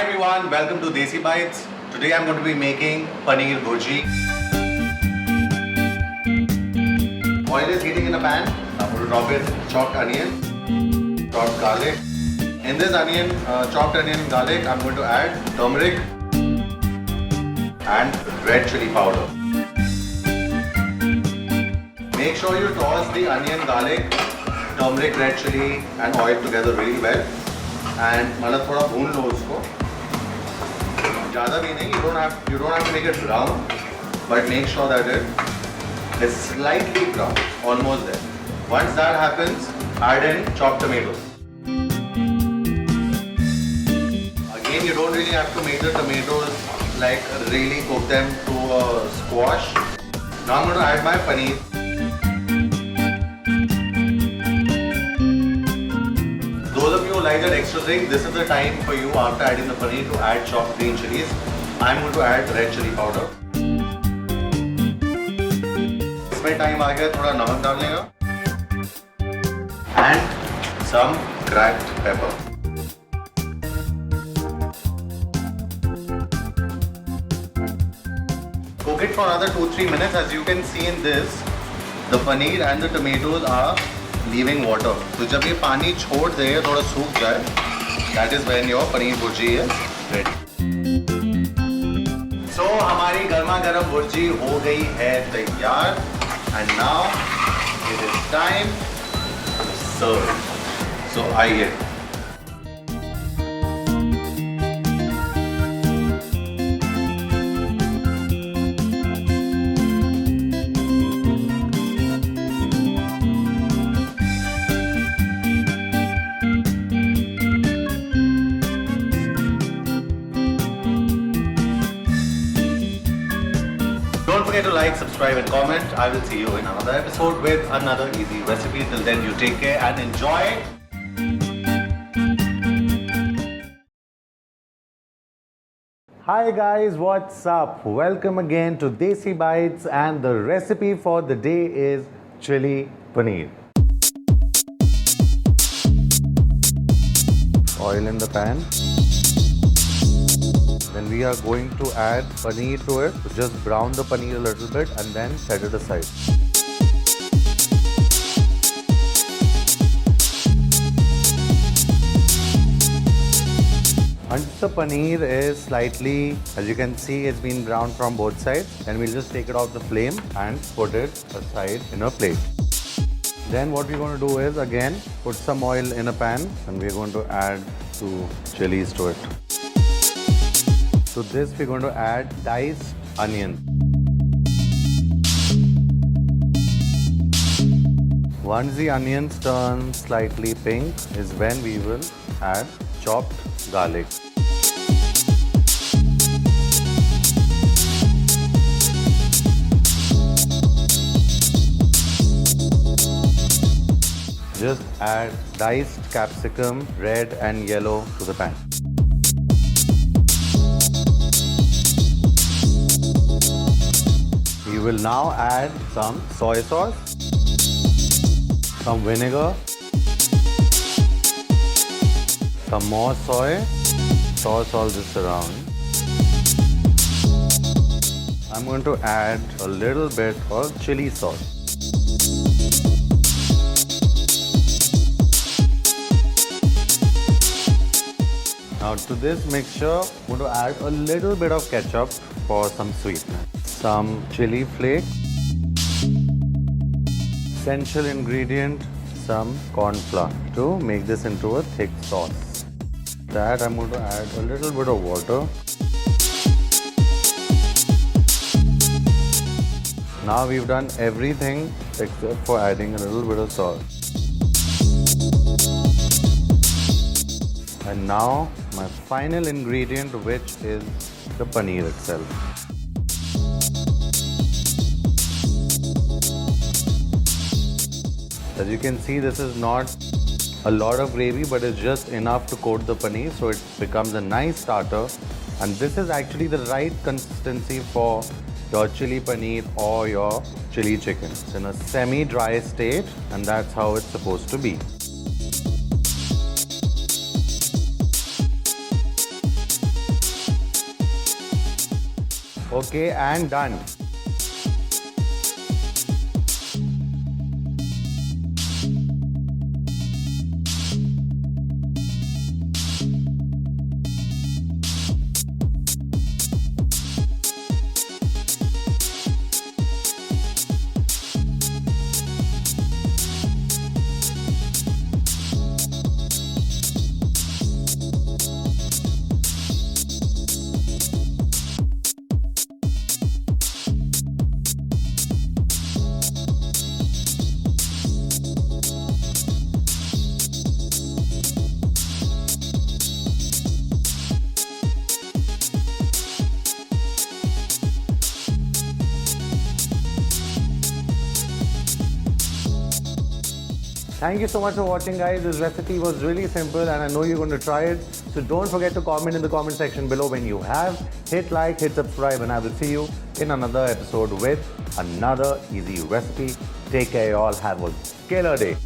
everyone, welcome to Desi Bites. Today I'm going to be making Paneer Bhurji. Oil is heating in a pan. I'm going to drop it chopped onion, chopped garlic. In this onion, chopped onion and garlic, I'm going to add turmeric and red chili powder. Make sure you toss the onion, garlic, turmeric, red chili and oil together really well. And मतलब थोड़ा भून लो उसको. ज़्यादा भी नहीं. You don't have to make it brown, but make sure that it is slightly brown, almost there. Once that happens, add in chopped tomatoes. Again, you don't really have to make the tomatoes like really cook them to a squash. Now I'm going to add my paneer. Those of you who like that extra thing, this is the time for you after adding the paneer to add chopped green chilies. I'm going to add red chili powder. इसमें time आ गया थोड़ा नमक डालने का. And some cracked pepper. Cook it for another 2-3 minutes. As you can see in this, the paneer and the tomatoes are leaving water. तो जब ये पानी छोड़ दे, थोड़ा सूख जाए, that is when your paneer bhurji is ready. So हमारी गर्मा गर्म भुर्जी हो गई है तैयार, and now it is time to serve. So आइए. Don't forget to like, subscribe and comment. I will see you in another episode with another easy recipe. Till then, you take care and enjoy. Hi guys, what's up? Welcome again to Desi Bites, and the recipe for the day is chili paneer. Oil in the pan. Then we are going to add paneer to it. So just brown the paneer a little bit and then set it aside. Once the paneer is slightly, as you can see, it's been browned from both sides, then we'll just take it off the flame and put it aside in a plate. Then what we're going to do is again put some oil in a pan and we're going to add 2 chilies to it. To this we're going to add diced onion. Once the onions turn slightly pink is when we will add chopped garlic. Just add diced capsicum, red and yellow, to the pan. We will now add some soy sauce, some vinegar, some more soy, toss all this around. I'm going to add a little bit of chilli sauce. Now to this mixture, I'm going to add a little bit of ketchup for some sweetness. Some chilli flakes, essential ingredient, some corn flour to make this into a thick sauce. That I'm going to add a little bit of water. Now we've done everything except for adding a little bit of salt. And now my final ingredient, which is the paneer itself. As you can see, this is not a lot of gravy, but it's just enough to coat the paneer so it becomes a nice starter. And this is actually the right consistency for your chili paneer or your chili chicken. It's in a semi-dry state, and that's how it's supposed to be. Okay, and done. Thank you so much for watching, guys. This recipe was really simple and I know you're going to try it. So don't forget to comment in the comment section below when you have. Hit like, hit subscribe, and I will see you in another episode with another easy recipe. Take care, y'all. Have a killer day.